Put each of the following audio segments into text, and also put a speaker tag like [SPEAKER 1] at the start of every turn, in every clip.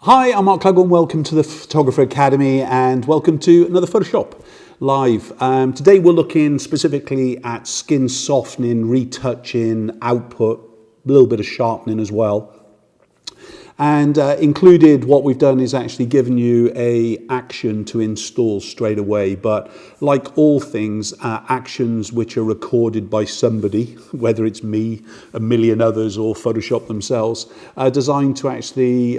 [SPEAKER 1] Hi, I'm Mark Cleghorn. Welcome to the Photographer Academy and welcome to another Photoshop Live. Today we're looking specifically at skin softening, retouching, output, a little bit of sharpening as well. And included, what we've done is actually given you a action to install straight away. But like all things, actions which are recorded by somebody, whether it's me, a million others, or Photoshop themselves, are designed to actually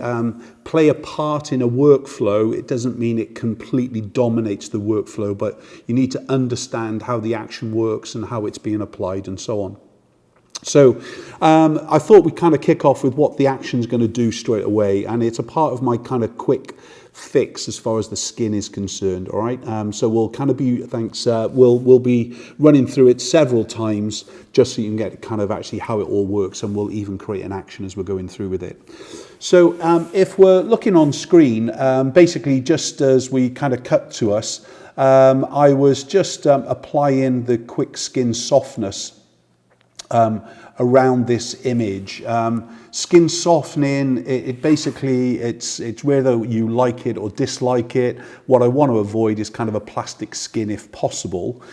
[SPEAKER 1] play a part in a workflow. It doesn't mean it completely dominates the workflow, but you need to understand how the action works and how it's being applied and so on. So I thought we'd kind of kick off with what the action's going to do straight away, and it's a part of my kind of quick fix as far as the skin is concerned. All right, so we'll kind of be we'll be running through it several times just so you can get kind of actually how it all works, and we'll even create an action as we're going through with it. So if we're looking on screen, basically just as we kind of cut to us, I was just applying the quick skin softness around this image. Skin softening, it basically, it's whether you like it or dislike it. What I want to avoid is kind of a plastic skin if possible,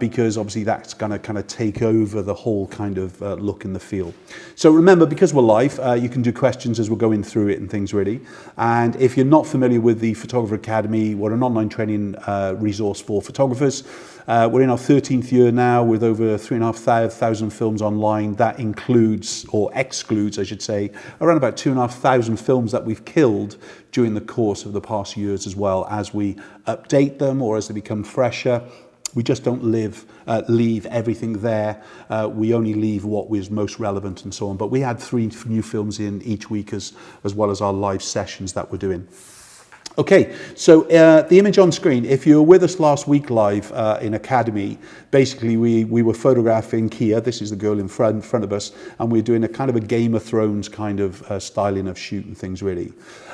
[SPEAKER 1] because obviously that's going to kind of take over the whole kind of look and the feel. So remember, because we're live, you can do questions as we're going through it and things really. And if you're not familiar with the Photographer Academy, we're an online training resource for photographers. We're in our 13th year now with over 3,500 films online. That includes, or excludes I should say, around about 2,500 films that we've killed during the course of the past years, as well as we update them or as they become fresher. We just don't leave everything there. We only leave what was most relevant and so on. But we had 3 new films in each week as well as our live sessions that we're doing. Okay, so the image on screen, if you were with us last week live in Academy, basically we were photographing Kia. This is the girl in front of us, and we're doing a kind of a Game of Thrones kind of styling of shoot and things really.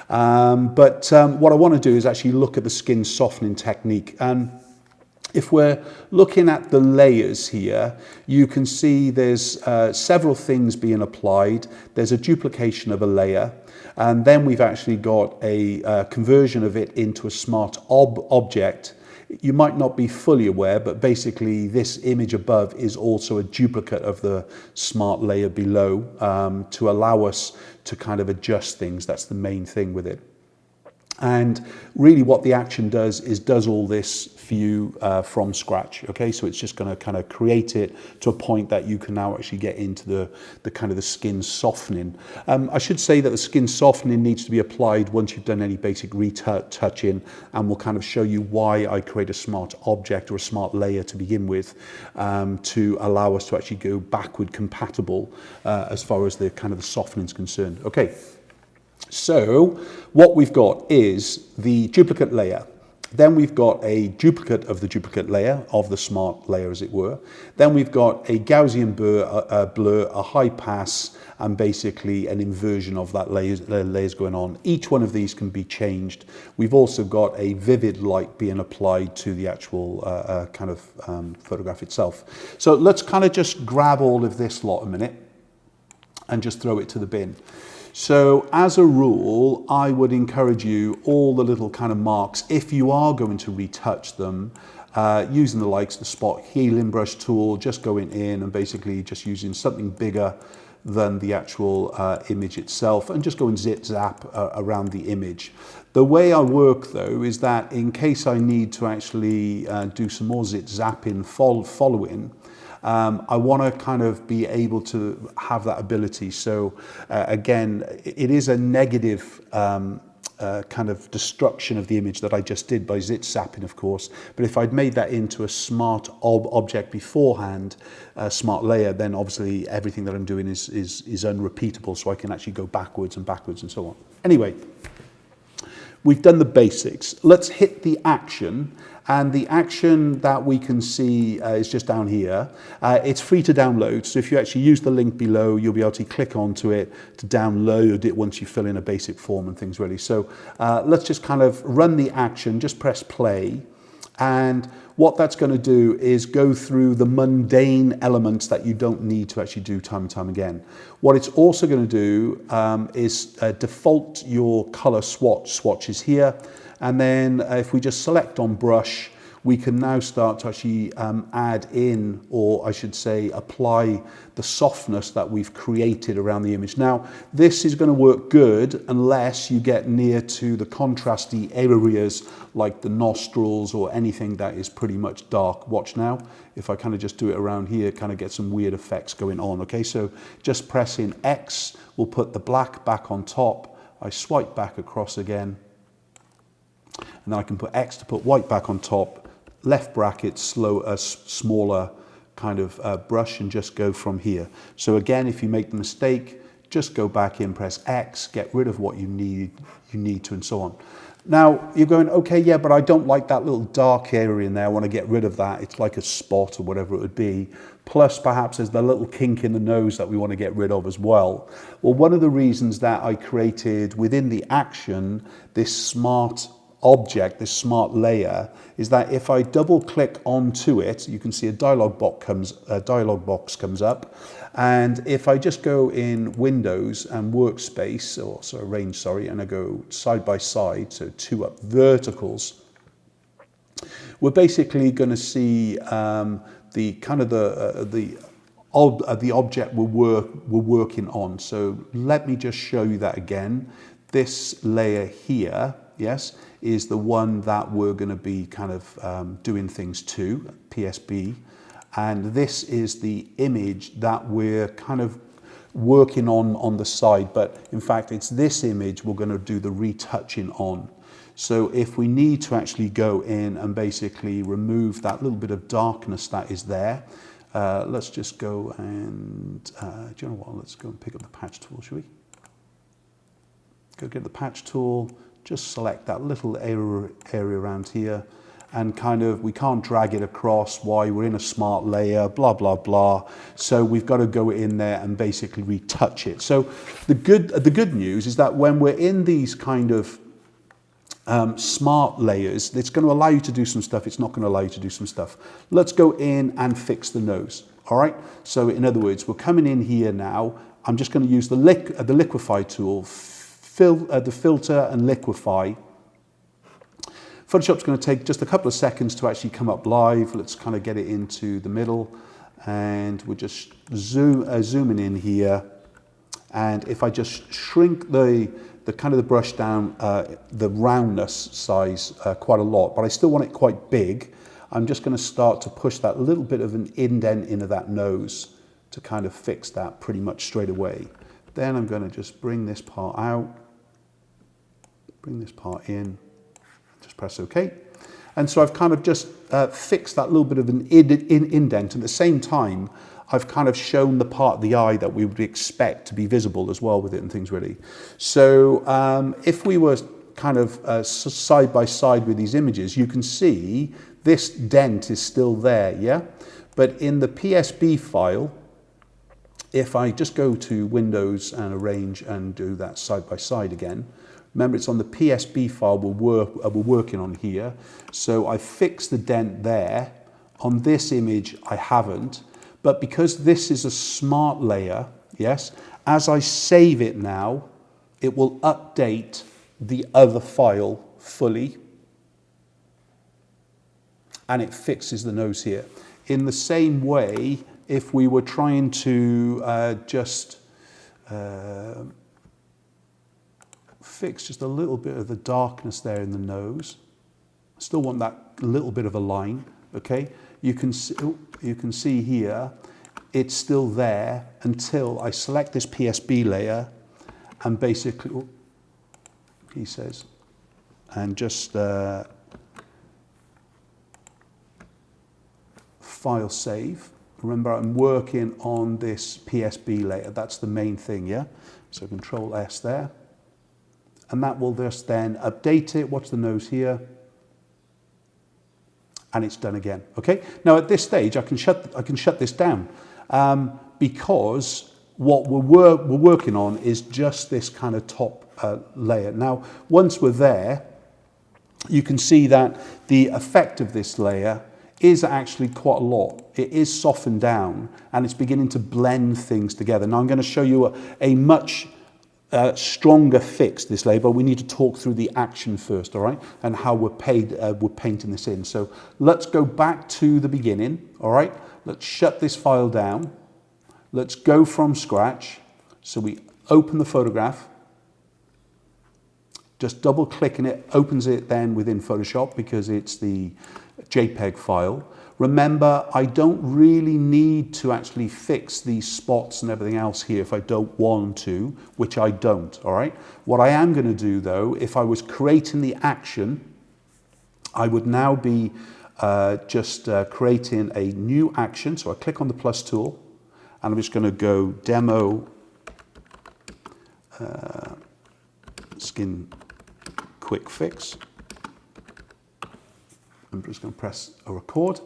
[SPEAKER 1] But what I want to do is actually look at the skin softening technique. And if we're looking at the layers here, you can see there's several things being applied. There's a duplication of a layer. And then we've actually got a conversion of it into a smart object. You might not be fully aware, but basically this image above is also a duplicate of the smart layer below, to allow us to kind of adjust things. That's the main thing with it. And really what the action does is does all this for you from scratch. Okay, so it's just going to kind of create it to a point that you can now actually get into the kind of the skin softening. I should say that the skin softening needs to be applied once you've done any basic retouching, and we'll kind of show you why I create a smart object or a smart layer to begin with, to allow us to actually go backward compatible as far as the kind of the softening is concerned. Okay. So what we've got is the duplicate layer. Then we've got a duplicate of the duplicate layer, of the smart layer as it were. Then we've got a Gaussian blur, a high pass, and basically an inversion of that layers going on. Each one of these can be changed. We've also got a vivid light being applied to the actual kind of photograph itself. So let's kind of just grab all of this lot a minute and just throw it to the bin. So as a rule, I would encourage you, all the little kind of marks, if you are going to retouch them, using the likes, the spot healing brush tool, just going in and basically just using something bigger than the actual image itself, and just going zip zap around the image. The way I work though is that in case I need to actually do some more zip zapping following, I want to kind of be able to have that ability. So again, it is a negative kind of destruction of the image that I just did by zit zapping, of course. But if I'd made that into a smart object beforehand, a smart layer, then obviously everything that I'm doing is unrepeatable, so I can actually go backwards and so on. Anyway, we've done the basics. Let's hit the action. And the action that we can see is just down here. It's free to download. So if you actually use the link below, you'll be able to click onto it to download it once you fill in a basic form and things really. So let's just kind of run the action, just press play. And what that's going to do is go through the mundane elements that you don't need to actually do time and time again. What it's also going to do is default your color swatches here. And then if we just select on brush, we can now start to actually add in, or I should say apply the softness that we've created around the image. Now, this is going to work good unless you get near to the contrasty areas like the nostrils or anything that is pretty much dark. Watch now, if I kind of just do it around here, kind of get some weird effects going on. Okay, so just pressing X will put the black back on top. I swipe back across again, and then I can put X to put white back on top. Left bracket, smaller kind of brush, and just go from here. So again, if you make the mistake, just go back in, press X, get rid of what you need to, and so on. Now you're going, okay, yeah, but I don't like that little dark area in there. I want to get rid of that. It's like a spot or whatever it would be. Plus, perhaps there's the little kink in the nose that we want to get rid of as well. Well, one of the reasons that I created within the action this smart object, this smart layer, is that if I double click onto it, you can see a dialog box comes up, and if I just go in Windows and Workspace, or sorry, Range, sorry, and I go side by side, so 2 up verticals, we're basically going to see the kind of the object we're working on. So let me just show you that again. This layer here, yes, is the one that we're going to be kind of doing things to, PSB. And this is the image that we're kind of working on the side. But in fact, it's this image we're going to do the retouching on. So if we need to actually go in and basically remove that little bit of darkness that is there, let's just go and, do you know what, let's go and pick up the patch tool, shall we? Go get the patch tool. Just select that little area around here, and kind of, we can't drag it across. Why? We're in a smart layer, blah, blah, blah. So we've got to go in there and basically retouch it. So the good news is that when we're in these kind of smart layers, it's going to allow you to do some stuff. It's not going to allow you to do some stuff. Let's go in and fix the nose. All right. So in other words, we're coming in here now. I'm just going to use the liquify tool, the filter and liquify. Photoshop's going to take just a couple of seconds to actually come up live. Let's kind of get it into the middle, and we're just zooming in here. And if I just shrink the kind of the brush down, the roundness size quite a lot, but I still want it quite big, I'm just going to start to push that little bit of an indent into that nose to kind of fix that pretty much straight away. Then I'm going to just bring this part out, bring this part in, just press OK. And so I've kind of just fixed that little bit of an indent. At the same time, I've kind of shown the part of the eye that we would expect to be visible as well with it and things really. So if we were kind of side by side with these images, you can see this dent is still there, yeah? But in the PSB file, if I just go to Windows and Arrange and do that side by side again, remember it's on the PSB file we're working on here. So I fixed the dent there. On this image, I haven't. But because this is a smart layer, yes, as I save it now, it will update the other file fully. And it fixes the nose here. In the same way, if we were trying to just fix just a little bit of the darkness there in the nose, still want that little bit of a line, okay? You can see here, it's still there until I select this PSB layer and basically, he says, and just file save. Remember, I'm working on this PSB layer. That's the main thing, yeah? So Control S there. And that will just then update it. Watch the nose here. And it's done again, okay? Now at this stage, I can shut this down because what we're working on is just this kind of top layer. Now, once we're there, you can see that the effect of this layer is actually quite a lot. It is softened down and it's beginning to blend things together. Now I'm going to show you a much stronger fix this layer, but we need to talk through the action first, all right, and how we're painting this in. So let's go back to the beginning, all right. Let's shut this file down. Let's go from scratch. So we open the photograph, just double clicking it, opens it then within Photoshop because it's the JPEG file. Remember, I don't really need to actually fix these spots and everything else here if I don't want to, which I don't, all right? What I am going to do though, if I was creating the action, I would now be just creating a new action. So I click on the plus tool and I'm just going to go demo skin quick fix. I'm just going to press a record.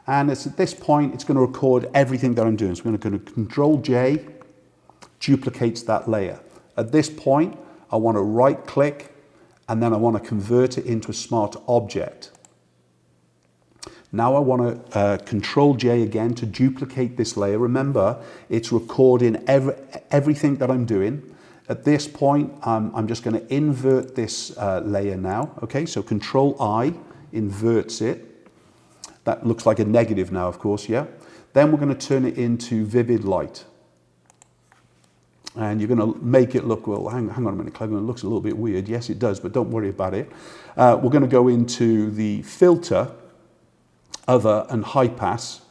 [SPEAKER 1] And it's at this point, it's going to record everything that I'm doing. So we're going to Control J, duplicates that layer. At this point, I want to right click and then I want to convert it into a smart object. Now I want to Control J again to duplicate this layer. Remember, it's recording everything that I'm doing. At this point, I'm just going to invert this layer now. Okay, so Control I inverts it. That looks like a negative now, of course, yeah. Then we're going to turn it into vivid light. And you're going to make it look, well, hang on a minute, Cleghorn, it looks a little bit weird. Yes, it does, but don't worry about it. We're going to go into the filter, other and high pass.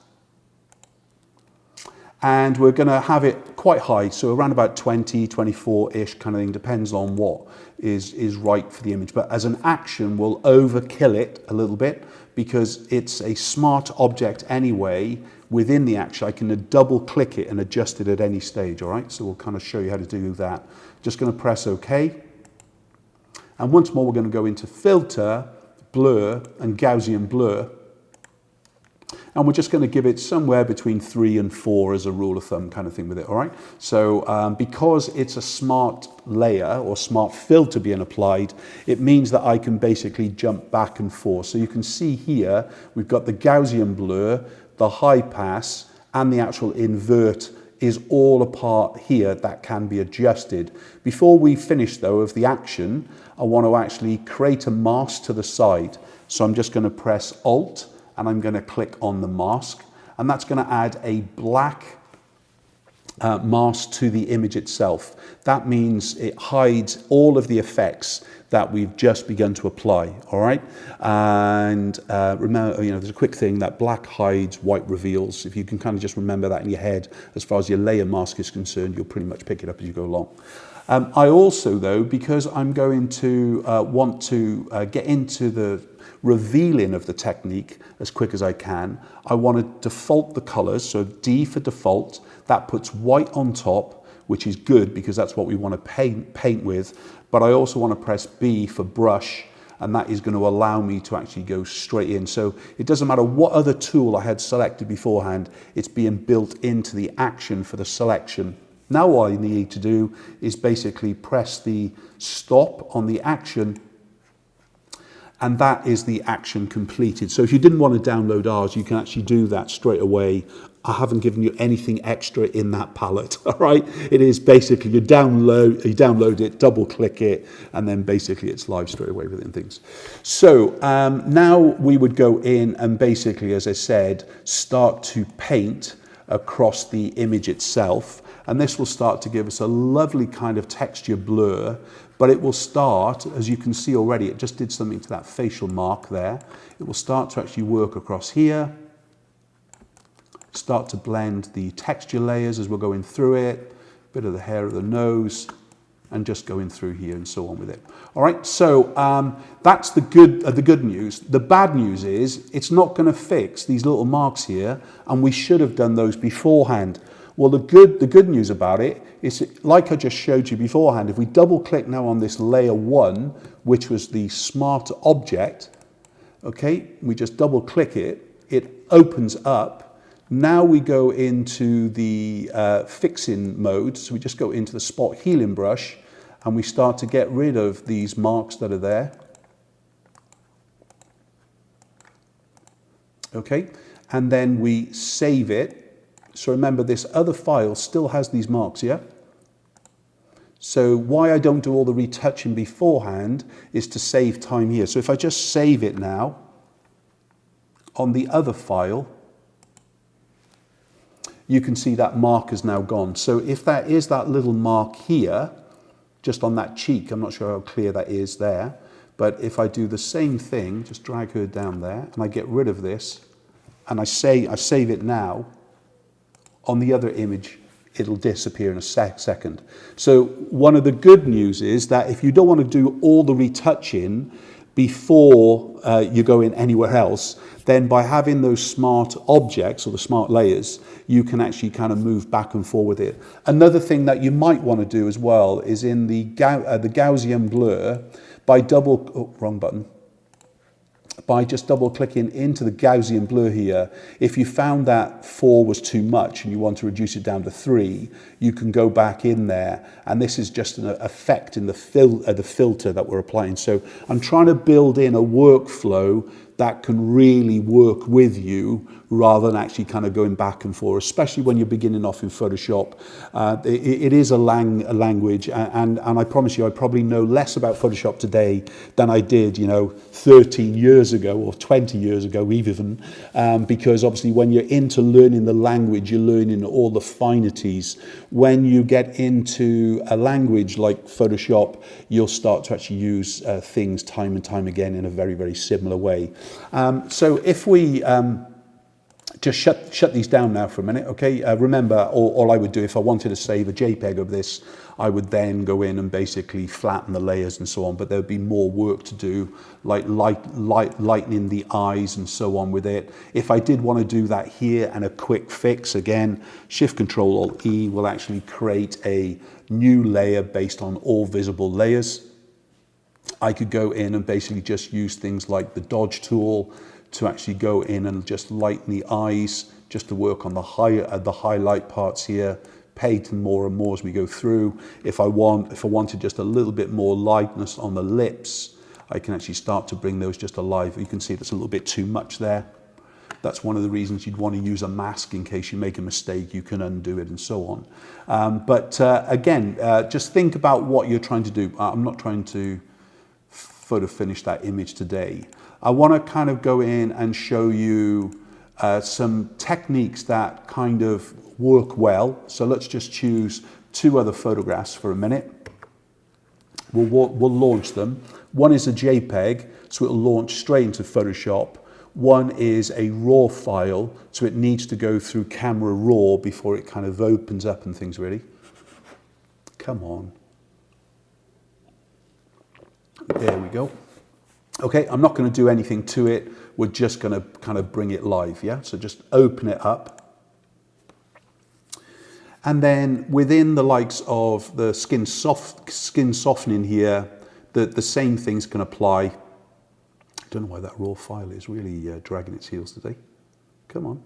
[SPEAKER 1] And we're going to have it quite high, so around about 20, 24-ish kind of thing, depends on what is right for the image. But as an action, we'll overkill it a little bit because it's a smart object anyway. Within the action, I can double click it and adjust it at any stage, all right? So we'll kind of show you how to do that. Just going to press OK. And once more, we're going to go into Filter, Blur, and Gaussian Blur. And we're just going to give it somewhere between 3 and 4 as a rule of thumb kind of thing with it, all right? So because it's a smart layer or smart filter being applied, it means that I can basically jump back and forth. So you can see here, we've got the Gaussian blur, the high pass, and the actual invert is all a part here that can be adjusted. Before we finish though of the action, I want to actually create a mask to the side. So I'm just going to press Alt, and I'm going to click on the mask, and that's going to add a black mask to the image itself. That means it hides all of the effects that we've just begun to apply, all right? And remember, you know, there's a quick thing that black hides, white reveals. If you can kind of just remember that in your head, as far as your layer mask is concerned, you'll pretty much pick it up as you go along. I also, though, because I'm going to want to get into the revealing of the technique as quick as I can, I want to default the colors. So D for default, that puts white on top, which is good because that's what we want to paint with. But I also want to press B for brush, and that is going to allow me to actually go straight in. So it doesn't matter what other tool I had selected beforehand, it's being built into the action for the selection. Now what I need to do is basically press the stop on the action, and that is the action completed. So if you didn't want to download ours, you can actually do that straight away. I haven't given you anything extra in that palette, all right? It is basically you download it, double click it, and then basically it's live straight away within things. So now we would go in and basically, as I said, start to paint across the image itself. And this will start to give us a lovely kind of texture blur, but it will start, as you can see already, it just did something to that facial mark there. It will start to actually work across here, start to blend the texture layers as we're going through it, bit of the hair of the nose, and just going through here and so on with it. All right, so that's the good news. The bad news is it's not going to fix these little marks here, and we should have done those beforehand. Well, the good news about it is, like I just showed you beforehand, if we double click now on this layer 1, which was the smart object, okay, we just double click it, it opens up. Now we go into the fixing mode, so we just go into the spot healing brush and we start to get rid of these marks that are there. Okay, and then we save it. So remember, this other file still has these marks, yeah? So why I don't do all the retouching beforehand is to save time here. So if I just save it now on the other file, you can see that mark is now gone. So if that is that little mark here, just on that cheek, I'm not sure how clear that is there, but if I do the same thing, just drag her down there, and I get rid of this, and I save it now, on the other image, it'll disappear in a second. So one of the good news is that if you don't want to do all the retouching before you go in anywhere else, then by having those smart objects or the smart layers, you can actually kind of move back and forth with it. Another thing that you might want to do as well is in the Gaussian blur, by by just double clicking into the Gaussian blur here, if you found that 4 was too much and you want to reduce it down to 3, you can go back in there, and this is just an effect in the filter that we're applying. So I'm trying to build in a workflow that can really work with you rather than actually kind of going back and forth, especially when you're beginning off in Photoshop. It is a language, and I promise you, I probably know less about Photoshop today than I did, 13 years ago or 20 years ago even, because obviously when you're into learning the language, you're learning all the finities. When you get into a language like Photoshop, you'll start to actually use things time and time again in a very, very similar way. So if we just shut these down now for a minute, okay? Remember, all I would do if I wanted to save a JPEG of this, I would then go in and basically flatten the layers and so on, but there would be more work to do, like lightening the eyes and so on with it. If I did want to do that here and a quick fix, again, Shift-Control-Alt-E will actually create a new layer based on all visible layers. I could go in and basically just use things like the dodge tool to actually go in and just lighten the eyes, just to work on the highlight parts here, paint more and more as we go through. If I wanted just a little bit more lightness on the lips, I can actually start to bring those just alive. You can see that's a little bit too much there. That's one of the reasons you'd want to use a mask in case you make a mistake, you can undo it and so on. Again, just think about what you're trying to do. I'm not trying to photo finish that image today. I want to kind of go in and show you some techniques that kind of work well. So let's just choose 2 other photographs for a minute. We'll launch them. One is a JPEG, so it'll launch straight into Photoshop. One is a RAW file, so it needs to go through Camera Raw before it kind of opens up and things really. Come on. There we go. Okay, I'm not going to do anything to it. We're just going to kind of bring it live, yeah? So just open it up. And then within the likes of the skin softening here, the same things can apply. I don't know why that raw file is really dragging its heels today. Come on.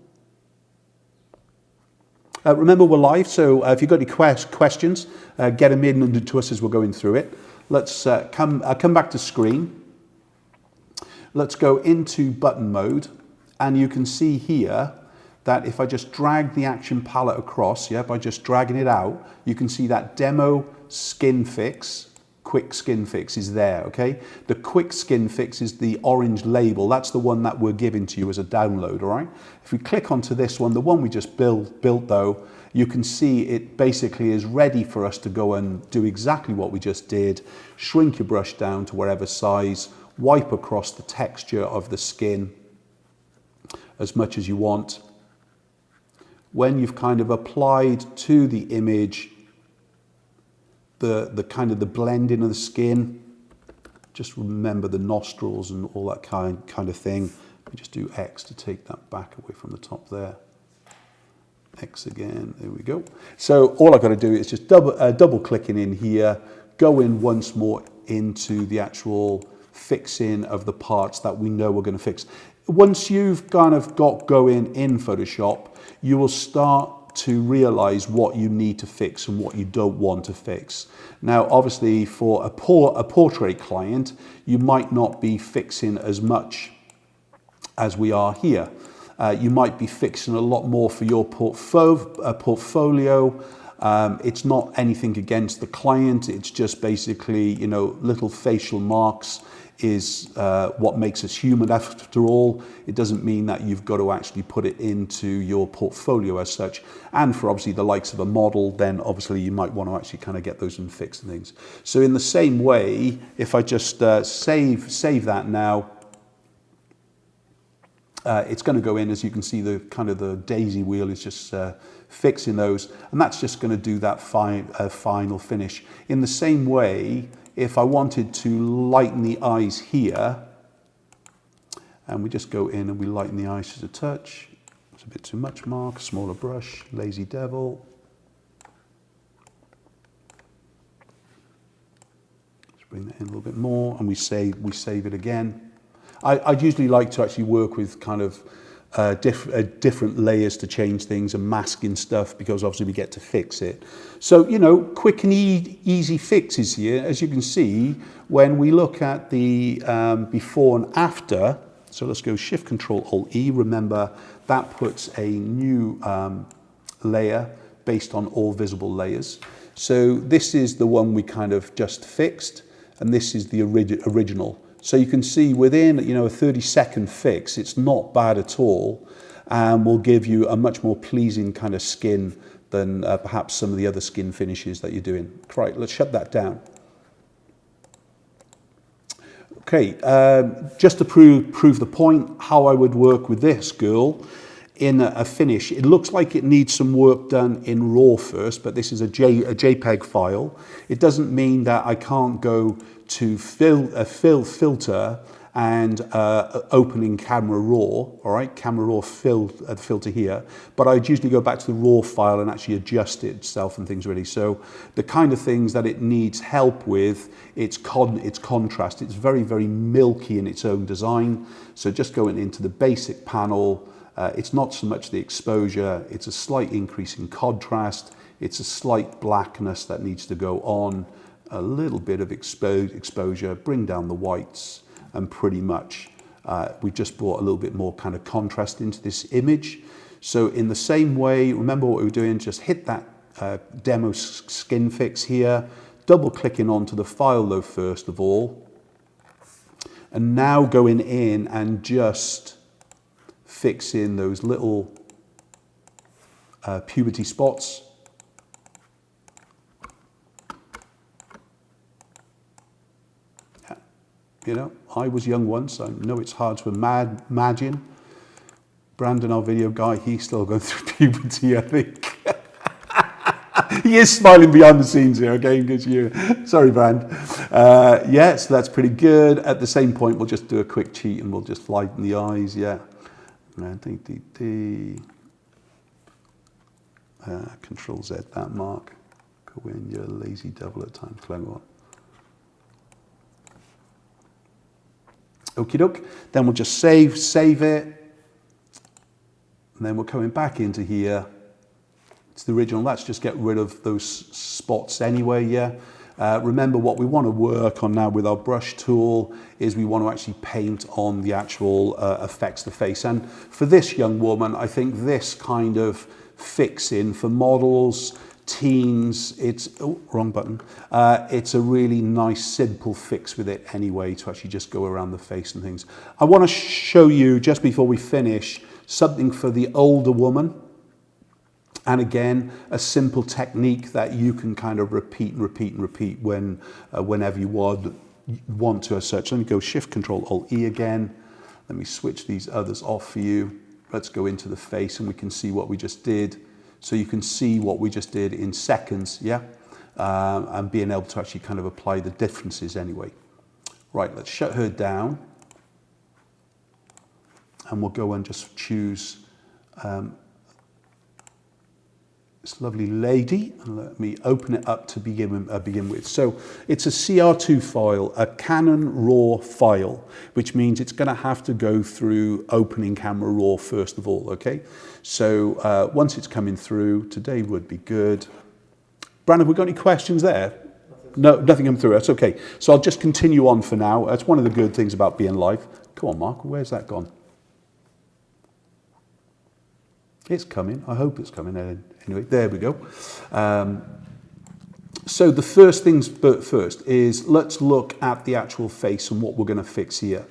[SPEAKER 1] Remember, we're live, so if you've got any questions, get them in to us as we're going through it. Let's come back to screen. Let's go into button mode, and you can see here that if I just drag the action palette across, yeah, by just dragging it out, you can see that demo skin fix, quick skin fix is there, okay? The quick skin fix is the orange label. That's the one that we're giving to you as a download, all right? If we click onto this one, the one we just built though, you can see it basically is ready for us to go and do exactly what we just did. Shrink your brush down to wherever size, wipe across the texture of the skin as much as you want. When you've kind of applied to the image the kind of the blending of the skin, just remember the nostrils and all that kind of thing. We just do X to take that back away from the top there. X again, there we go. So all I've got to do is just double clicking in here, go in once more into the actual fixing of the parts that we know we're going to fix. Once you've kind of got going in Photoshop, you will start to realize what you need to fix and what you don't want to fix. Now, obviously, for a portrait client, you might not be fixing as much as we are here. You might be fixing a lot more for your portfolio. It's not anything against the client. It's just basically, you know, little facial marks is what makes us human after all. It doesn't mean that you've got to actually put it into your portfolio as such. And for obviously the likes of a model, then obviously you might want to actually kind of get those and fix and things. So in the same way, if I just save that now, it's going to go in, as you can see, the kind of the daisy wheel is just fixing those, and that's just going to do that final finish. In the same way, if I wanted to lighten the eyes here, and we just go in and we lighten the eyes just a touch. It's a bit too much, Mark. Smaller brush, lazy devil. Let's bring that in a little bit more, and we save it again. I'd usually like to actually work with kind of different layers to change things and masking stuff, because obviously we get to fix it. So, you know, quick and easy fixes here. As you can see, when we look at the before and after, so let's go Shift Control Alt E. Remember, that puts a new layer based on all visible layers. So this is the one we kind of just fixed, and this is the original. So you can see within, you know, a 30-second fix, it's not bad at all, and will give you a much more pleasing kind of skin than perhaps some of the other skin finishes that you're doing. Right, let's shut that down. Okay, just to prove the point, how I would work with this girl in a finish. It looks like it needs some work done in RAW first, but this is a JPEG file. It doesn't mean that I can't go to filter and opening camera raw, all right, camera raw filter here, but I'd usually go back to the raw file and actually adjust it itself and things really. So the kind of things that it needs help with, it's contrast. It's very, very milky in its own design. So just going into the basic panel, it's not so much the exposure, it's a slight increase in contrast, it's a slight blackness that needs to go on, a little bit of exposure, bring down the whites, and pretty much we just brought a little bit more kind of contrast into this image. So in the same way, remember what we were doing, just hit that demo skin fix here, double clicking onto the file though first of all, and now going in and just fix in those little puberty spots. You know, I was young once. I know it's hard to imagine. Brandon, our video guy, he's still going through puberty, I think. He is smiling behind the scenes here, okay? Because you, sorry, Brand. Yeah, so that's pretty good. At the same point, we'll just do a quick cheat and we'll just lighten the eyes, yeah. Control Z that, Mark. Go in, your lazy devil at times, Cleghorn. Okie doke. Then we'll just save it. And then we're coming back into here. It's the original. Let's just get rid of those spots anyway, yeah. Remember, what we want to work on now with our brush tool is we want to actually paint on the actual effects of the face. And for this young woman, I think this kind of fixing for models, teens, it's, oh, wrong button. It's a really nice, simple fix with it anyway to actually just go around the face and things. I want to show you, just before we finish, something for the older woman. And again, a simple technique that you can kind of repeat and repeat and repeat whenever you want to as such. Let me go Shift Control Alt E again. Let me switch these others off for you. Let's go into the face and we can see what we just did. So you can see what we just did in seconds, yeah? And being able to actually kind of apply the differences anyway. Right, let's shut her down. And we'll go and just choose this lovely lady, and let me open it up to begin with. So it's a CR2 file, a Canon RAW file, which means it's going to have to go through opening camera RAW first of all, okay? So once it's coming through, today would be good. Brandon, have we got any questions there? No, nothing come through. That's okay. So I'll just continue on for now. That's one of the good things about being live. Come on, Mark, where's that gone? It's coming. I hope it's coming. Anyway, there we go. So the first things first is let's look at the actual face and what we're going to fix here.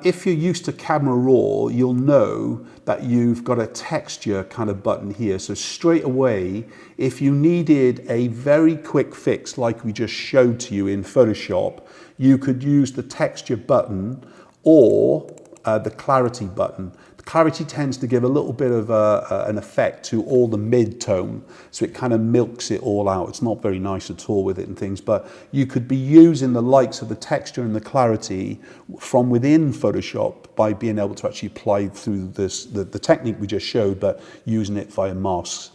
[SPEAKER 1] If you're used to Camera Raw, you'll know that you've got a texture kind of button here. So straight away, if you needed a very quick fix like we just showed to you in Photoshop, you could use the texture button or the clarity button. The clarity tends to give a little bit of an effect to all the mid-tone, so it kind of milks it all out. It's not very nice at all with it and things, but you could be using the likes of the texture and the clarity from within Photoshop by being able to actually apply through the technique we just showed, but using it via masks.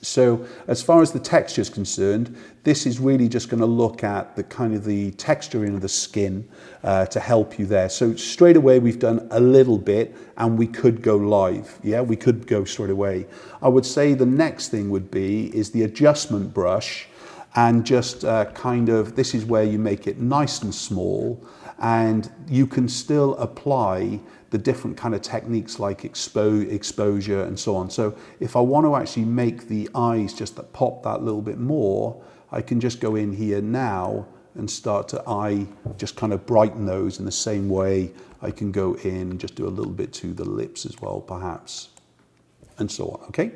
[SPEAKER 1] So as far as the texture is concerned, this is really just going to look at the kind of the texturing of the skin to help you there. So straight away we've done a little bit and we could go live. Yeah, we could go straight away. I would say the next thing would be is the adjustment brush, and just kind of, this is where you make it nice and small, and you can still apply the different kind of techniques like exposure and so on. So if I want to actually make the eyes just pop that little bit more, I can just go in here now and start to just kind of brighten those in the same way. I can go in and just do a little bit to the lips as well, perhaps, and so on, okay?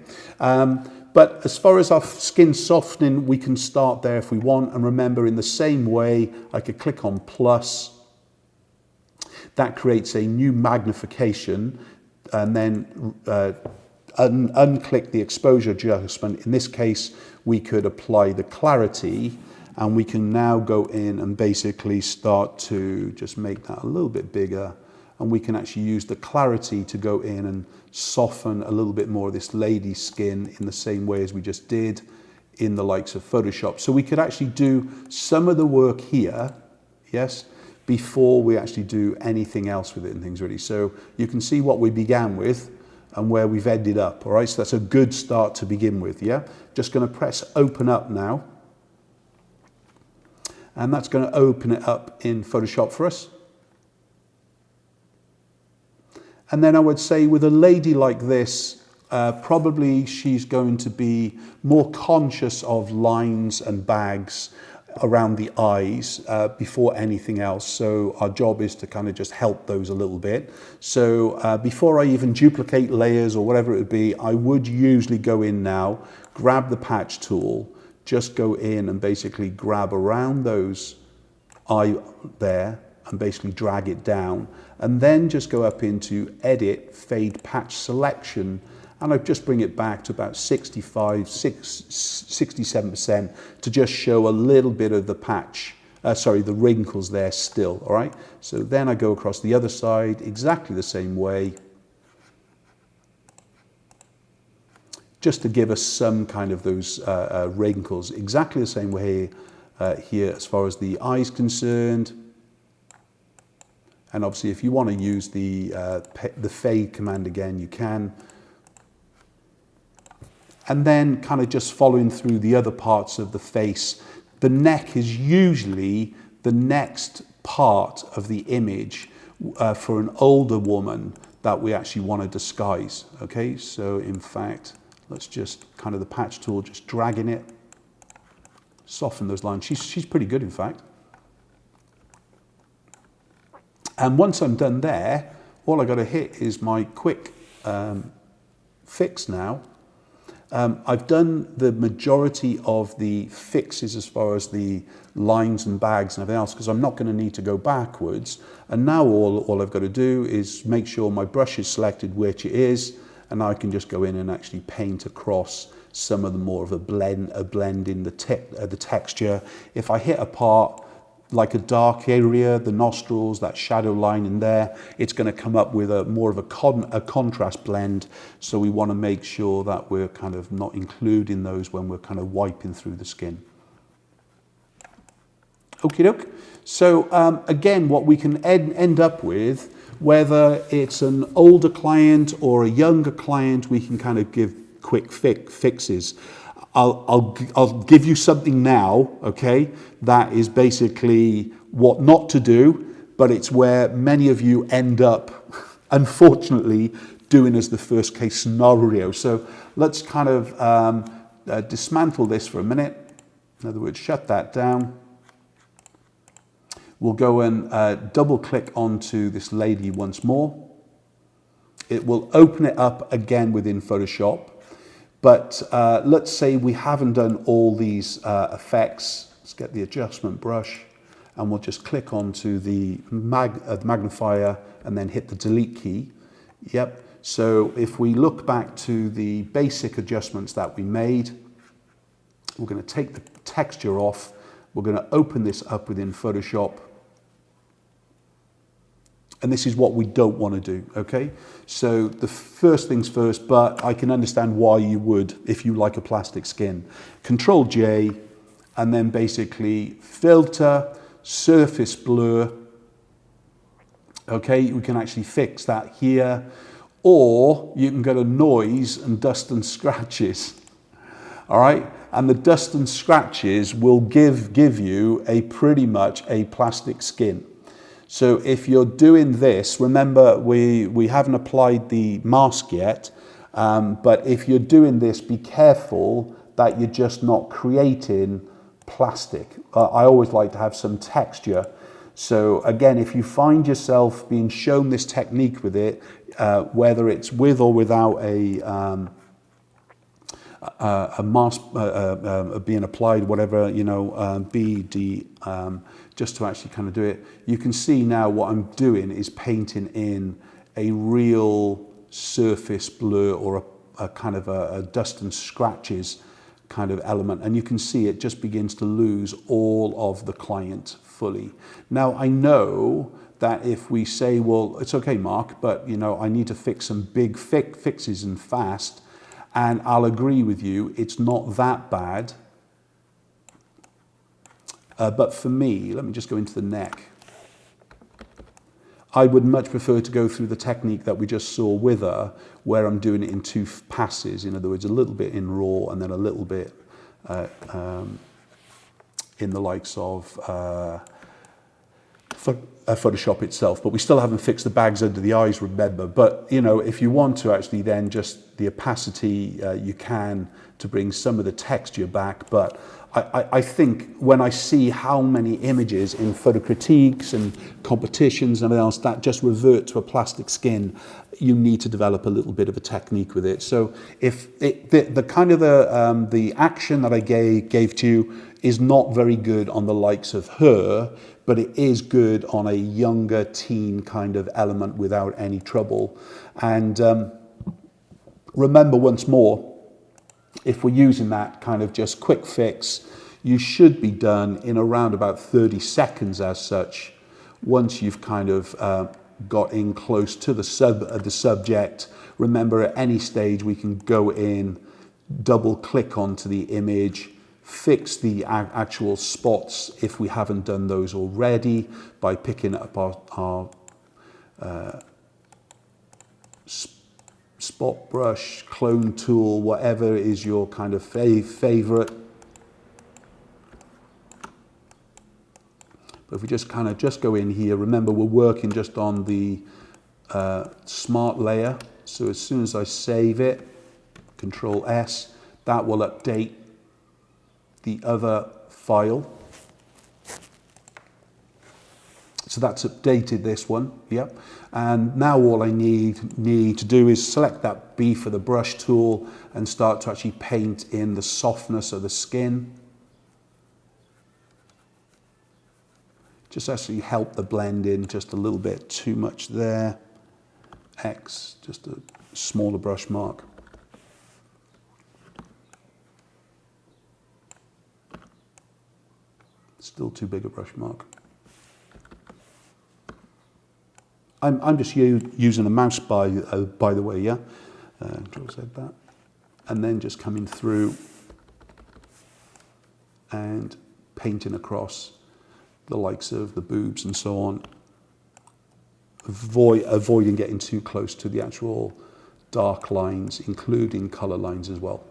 [SPEAKER 1] But as far as our skin softening, we can start there if we want. And remember, in the same way, I could click on plus. That creates a new magnification, and then unclick the exposure adjustment. In this case, we could apply the clarity, and we can now go in and basically start to just make that a little bit bigger. And we can actually use the clarity to go in and soften a little bit more of this lady's skin in the same way as we just did in the likes of Photoshop. So we could actually do some of the work here, yes, before we actually do anything else with it and things really. So you can see what we began with and where we've ended up, all right? So that's a good start to begin with, yeah? Just gonna press open up now. And that's gonna open it up in Photoshop for us. And then I would say with a lady like this, probably she's going to be more conscious of lines and bags around the eyes before anything else. So our job is to kind of just help those a little bit. So before I even duplicate layers or whatever it would be, I would usually go in now, grab the patch tool, just go in and basically grab around those eye there and basically drag it down, and then just go up into edit, fade patch selection, and I just bring it back to about 67% to just show a little bit of the patch, the wrinkles there still, all right? So then I go across the other side exactly the same way, just to give us some kind of those wrinkles, exactly the same way here as far as the eye's concerned. And obviously if you want to use the fade command again, you can. And then kind of just following through the other parts of the face. The neck is usually the next part of the image for an older woman that we actually want to disguise, okay? So in fact, let's just kind of the patch tool, just dragging it, soften those lines. She's pretty good, in fact. And once I'm done there, all I got to hit is my quick fix now. I've done the majority of the fixes as far as the lines and bags and everything else, because I'm not going to need to go backwards. And now all I've got to do is make sure my brush is selected, which it is, and I can just go in and actually paint across some of the more of a blend in the texture. If I hit a part like a dark area, the nostrils, that shadow line in there, it's going to come up with a more of a contrast blend. So we want to make sure that we're kind of not including those when we're kind of wiping through the skin. Okie doke. So again, what we can end up with, whether it's an older client or a younger client, we can kind of give quick fixes. I'll give you something now, okay, that is basically what not to do, but it's where many of you end up, unfortunately, doing as the first case scenario. So let's kind of dismantle this for a minute. In other words, shut that down. We'll go and double click onto this lady once more. It will open it up again within Photoshop. But let's say we haven't done all these effects. Let's get the adjustment brush, and we'll just click onto the magnifier and then hit the delete key. Yep. So if we look back to the basic adjustments that we made, we're going to take the texture off. We're going to open this up within Photoshop. And this is what we don't want to do, okay? So the first things first, but I can understand why you would if you like a plastic skin. Control J, and then basically filter, surface blur. Okay, we can actually fix that here. Or you can go to noise and dust and scratches. All right, and the dust and scratches will give you a pretty much a plastic skin. So if you're doing this, remember we haven't applied the mask yet, but if you're doing this, be careful that you're just not creating plastic. I always like to have some texture. So again, if you find yourself being shown this technique with it, whether it's with or without a mask being applied, whatever, you know, BD, just to actually kind of do it. You can see now what I'm doing is painting in a real surface blur or a kind of a dust and scratches kind of element. And you can see it just begins to lose all of the client fully. Now, I know that if we say, well, it's okay, Mark, but, you know, I need to fix some big fixes and fast, and I'll agree with you, it's not that bad. But for me, let me just go into the neck. I would much prefer to go through the technique that we just saw with her, where I'm doing it in two passes. In other words, a little bit in RAW and then a little bit in the likes of Photoshop itself. But we still haven't fixed the bags under the eyes, remember. But, you know, if you want to actually then just the opacity, you can, to bring some of the texture back. But I think when I see how many images in photo critiques and competitions and everything else that just revert to a plastic skin, you need to develop a little bit of a technique with it. So if the kind of the action that I gave to you is not very good on the likes of her, but it is good on a younger teen kind of element without any trouble. And remember once more, if we're using that kind of just quick fix, you should be done in around about 30 seconds as such. Once you've kind of got in close to the subject, remember at any stage we can go in, double click onto the image, fix the actual spots if we haven't done those already by picking up our spot brush, clone tool, whatever is your kind of favorite. But if we just kind of just go in here, remember we're working just on the smart layer. So as soon as I save it, Control S, that will update the other file. So that's updated this one, yep. And now all I need to do is select that B for the brush tool and start to actually paint in the softness of the skin. Just actually help the blend in just a little bit too much there. X, just a smaller brush mark. Still too big a brush mark. I'm just using a mouse by the way, yeah? Control Z that. And then just coming through and painting across the likes of the boobs and so on. Avoiding getting too close to the actual dark lines, including color lines as well.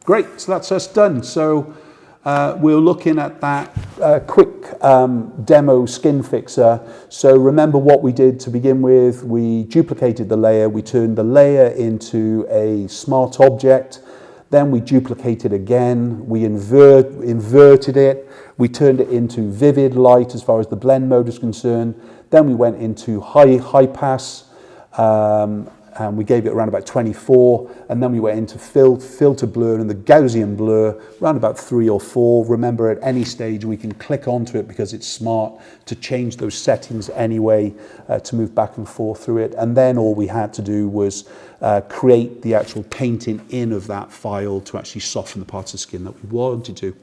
[SPEAKER 1] Great, so that's us done. So we're looking at that quick demo skin fixer. So remember what we did to begin with. We duplicated the layer. We turned the layer into a smart object. Then we duplicated again. We inverted it. We turned it into vivid light as far as the blend mode is concerned. Then we went into high pass. And we gave it around about 24, and then we went into filter blur and the Gaussian blur around about 3 or 4. Remember, at any stage we can click onto it because it's smart to change those settings anyway, to move back and forth through it. And then all we had to do was create the actual painting in of that file to actually soften the parts of the skin that we wanted to.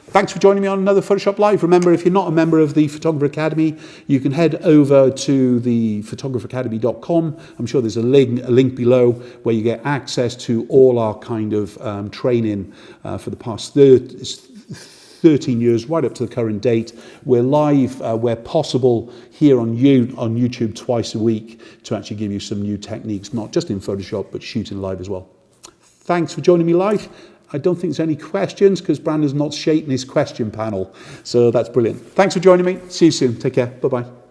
[SPEAKER 1] Thanks for joining me on another Photoshop Live. Remember, if you're not a member of the Photographer Academy, you can head over to the photographeracademy.com. I'm sure there's a link below where you get access to all our kind of training for the past 13 years, right up to the current date. We're live where possible here on YouTube twice a week to actually give you some new techniques, not just in Photoshop, but shooting live as well. Thanks for joining me live. I don't think there's any questions because Brandon's not shaking his question panel. So that's brilliant. Thanks for joining me. See you soon. Take care. Bye-bye.